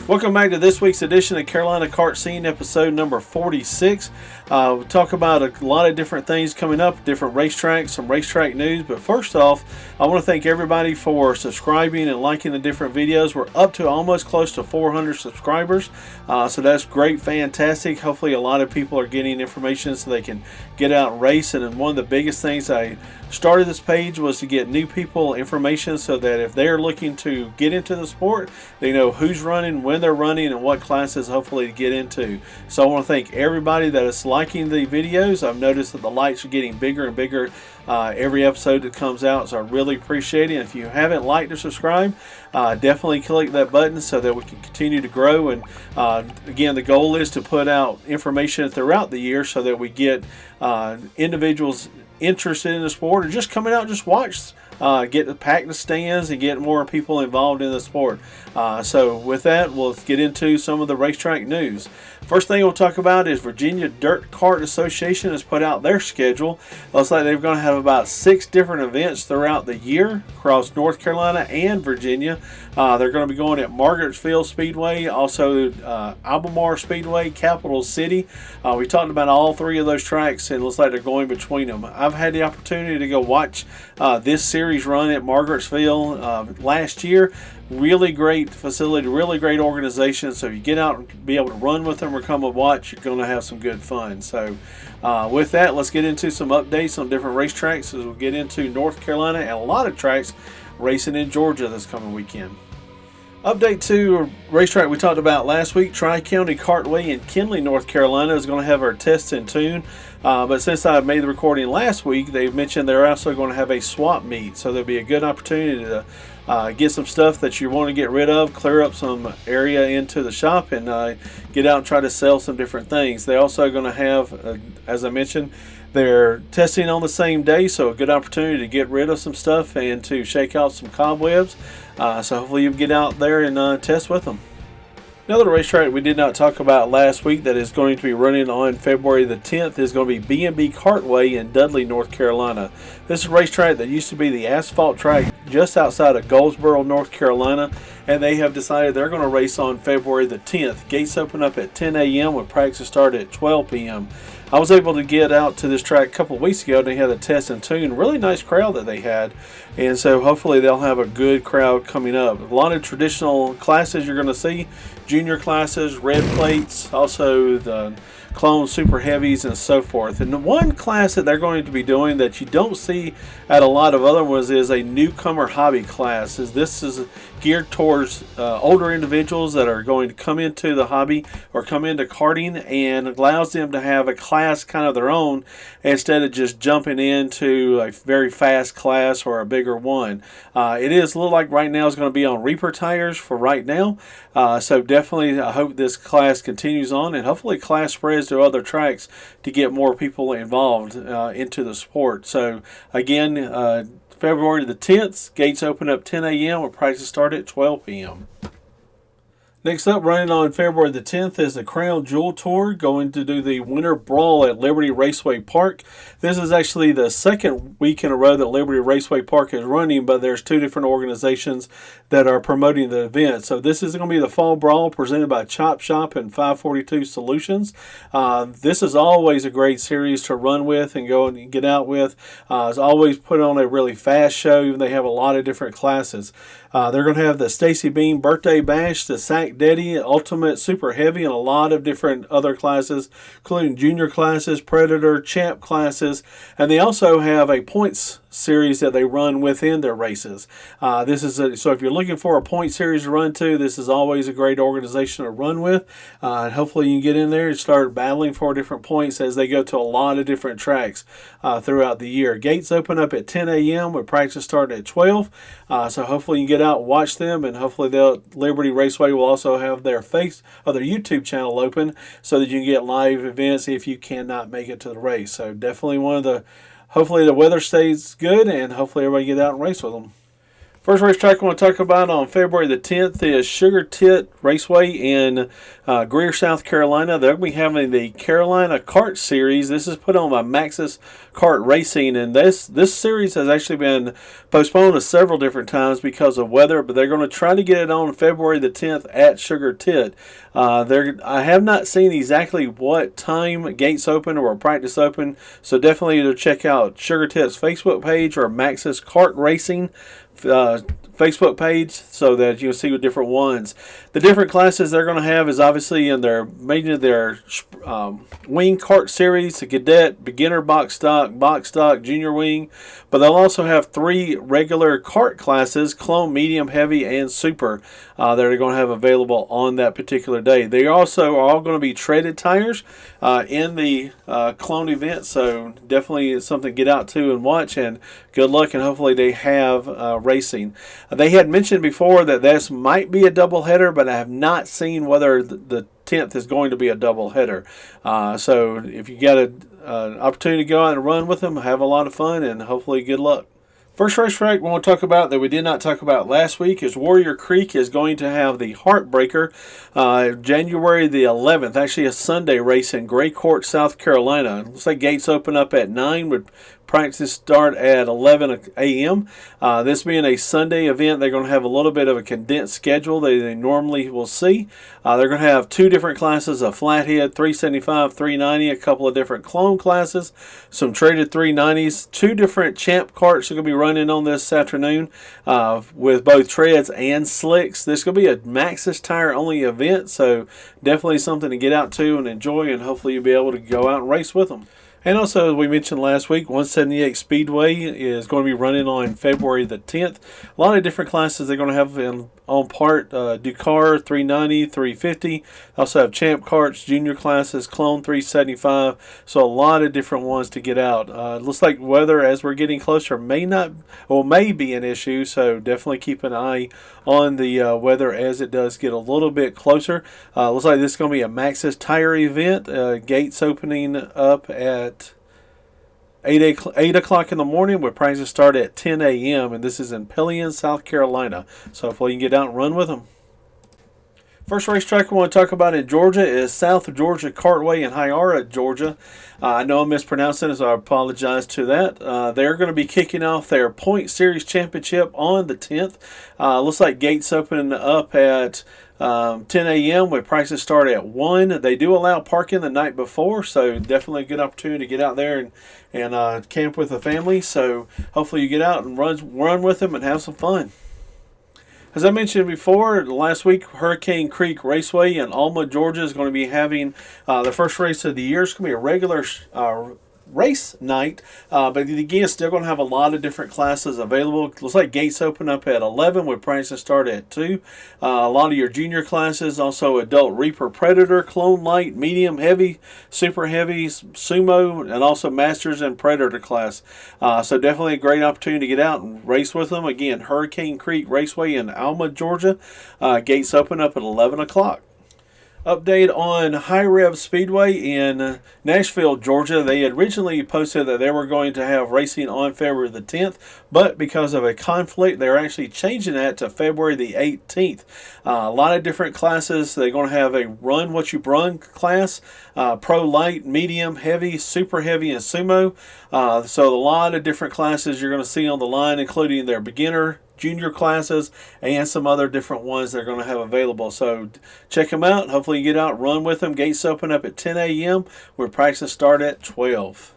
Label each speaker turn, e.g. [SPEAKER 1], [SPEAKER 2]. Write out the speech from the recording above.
[SPEAKER 1] Welcome back to this week's edition of Carolina Kart Scene, episode number 46. We'll talk about a lot of different things coming up, different racetracks, some racetrack news. But first off, I want to thank everybody for subscribing and liking the different videos. We're up to almost close to 400 subscribers, so that's great, fantastic. Hopefully a lot of people are getting information so they can get out and race. And one of the biggest things I started this page was to get new people information so that if they're looking to get into the sport, they know who's running, when they're running, and what classes hopefully to get into. So I want to thank everybody that is liking the videos. I've noticed that the likes are getting bigger and bigger every episode that comes out, so I really appreciate it. And if you haven't liked or subscribed, definitely click that button so that we can continue to grow. And again, the goal is to put out information throughout the year so that we get individuals interested in the sport or just coming out just watch, get to pack the stands and get more people involved in the sport. So with that, we'll get into some of the racetrack news. First thing we'll talk about is Virginia Dirt Kart Association has put out their schedule. Looks like they're going to have about 6 different events throughout the year across North Carolina and Virginia. They're going to be going at Margarettville Speedway, also Albemarle Speedway, Capital City. We talked about all 3 of those tracks, and it looks like they're going between them. I've had the opportunity to go watch this series run at Margarettville last year. Really great facility, really great organization. So if you get out and be able to run with them or come and watch, you're going to have some good fun. So with that, let's get into some updates on different racetracks as we'll get into North Carolina and a lot of tracks racing in Georgia this coming weekend. Update to a racetrack we talked about last week, County Cartway in Kinley, North Carolina is going to have our test and tune. But since I made the recording last week, they've mentioned they're also going to have a swap meet. So there'll be a good opportunity to get some stuff that you want to get rid of, clear up some area into the shop, and get out and try to sell some different things. They're also going to have, as I mentioned, they're testing on the same day, so a good opportunity to get rid of some stuff and to shake out some cobwebs. So hopefully you can get out there and test with them. Another racetrack we did not talk about last week that is going to be running on February the 10th is going to be BMB Cartway in Dudley, North Carolina. This is a racetrack that used to be the asphalt track just outside of Goldsboro, North Carolina, and they have decided they're going to race on February the 10th. Gates open up at 10 a.m. with practice start at 12 p.m. I was able to get out to this track a couple of weeks ago. They had a test and tune. Really nice crowd that they had. And so hopefully they'll have a good crowd coming up. A lot of traditional classes you're going to see. Junior classes, red plates, also the clone super heavies and so forth. And the one class that they're going to be doing that you don't see at a lot of other ones is a newcomer hobby class. This is geared towards older individuals that are going to come into the hobby or come into karting, and allows them to have a class kind of their own instead of just jumping into a very fast class or a bigger one. It is a little like right now is going to be on Reaper tires for right now. So definitely I hope this class continues on, and hopefully class spreads to other tracks to get more people involved into the sport. So again, February the 10th, gates open up 10 a.m. with practice start at 12 p.m. Next up, running on February the 10th, is the Crown Jewel Tour, going to do the Winter Brawl at Liberty Raceway Park. This is actually the second week in a row that Liberty Raceway Park is running, but there's 2 different organizations that are promoting the event. So this is going to be the Fall Brawl presented by Chop Shop and 542 Solutions. This is always a great series to run with and go and get out with. It's always put on a really fast show, even they have a lot of different classes. They're going to have the Stacy Bean Birthday Bash, the Sack Daddy, Ultimate Super Heavy, and a lot of different other classes, including junior classes, Predator, Champ classes, and they also have a points series that they run within their races. So if you're looking for a point series to run to, this is always a great organization to run with. And hopefully you can get in there and start battling for different points as they go to a lot of different tracks throughout the year. Gates open up at 10 a.m. with practice start at 12. So hopefully you can get out and watch them, and hopefully Liberty Raceway will also have their their YouTube channel open so that you can get live events if you cannot make it to the race. So definitely hopefully the weather stays good, and hopefully everybody get out and race with them. First racetrack I want to talk about on February the 10th is Sugar Tit Raceway in Greer, South Carolina. They're going to be having the Carolina Kart Series. This is put on by Maxxis Kart Racing, and this series has actually been postponed several different times because of weather, but they're going to try to get it on February the 10th at Sugar Tit. I have not seen exactly what time gates open or practice open, so definitely either check out Sugar Tit's Facebook page or Maxxis Kart Racing Facebook page so that you'll see what different ones. The different classes they're going to have is obviously in their wing kart series, the cadet, beginner, box stock, junior wing, but they'll also have 3 regular kart classes, clone, medium, heavy, and super, that are going to have available on that particular day. They also are all going to be treaded tires in the clone event, so definitely something to get out to and watch, and good luck, and hopefully they have racing. They had mentioned before that this might be a doubleheader, but I have not seen whether the 10th is going to be a doubleheader. So if you got an opportunity to go out and run with them, have a lot of fun, and hopefully good luck. First racetrack we want to talk about that we did not talk about last week is Warrior Creek is going to have the Heartbreaker January the 11th, actually a Sunday race in Gray Court, South Carolina. Looks like gates open up at 9 with practice start at 11 a.m. This being a Sunday event, they're going to have a little bit of a condensed schedule that they normally will see. They're going to have 2 different classes of flathead, 375, 390, a couple of different clone classes, some traded 390s, 2 different champ carts are going to be running on this afternoon with both treads and slicks. This is going to be a Maxxis tire only event, so definitely something to get out to and enjoy, and hopefully you'll be able to go out and race with them. And also, as we mentioned last week, 178 Speedway is going to be running on February the 10th. A lot of different classes they're going to have on part. Dakar 390, 350. Also have Champ Carts, Junior classes, Clone 375. So a lot of different ones to get out. Looks like weather as we're getting closer may be an issue. So definitely keep an eye on the weather as it does get a little bit closer. Looks like this is going to be a Maxxis tire event. Gates opening up at 8 o'clock in the morning with practice start at 10 a.m. and this is in Pelion, South Carolina. So hopefully you can get out and run with them. First racetrack we want to talk about in Georgia is South Georgia Cartway in Hyara, Georgia. I know I'm mispronouncing it, so I apologize to that. They're going to be kicking off their Point Series Championship on the 10th. Looks like gates open up at 10 a.m. with prices start at 1. They do allow parking the night before, so definitely a good opportunity to get out there and camp with the family. So hopefully you get out and run with them and have some fun. As I mentioned before, last week, Hurricane Creek Raceway in Alma, Georgia is going to be having the first race of the year. It's going to be a regular race night, but again, still going to have a lot of different classes available. Looks like gates open up at 11 with prices start at 2. A lot of your junior classes, also adult Reaper Predator, Clone Light, Medium, Heavy, Super Heavy, Sumo, and also Masters and Predator class. So definitely a great opportunity to get out and race with them. Again, Hurricane Creek Raceway in Alma, Georgia. Gates open up at 11 o'clock. Update on Rev Speedway in Nashville, Georgia. They had originally posted that they were going to have racing on February the 10th, but because of a conflict, they're actually changing that to February the 18th. A lot of different classes. They're going to have a Run What You Brung class, Pro Light, Medium, Heavy, Super Heavy, and Sumo. So a lot of different classes you're going to see on the line, including their beginner, junior classes, and some other different ones they're going to have available. So check them out. Hopefully you get out and run with them. Gates open up at 10 a.m. where practices start at 12.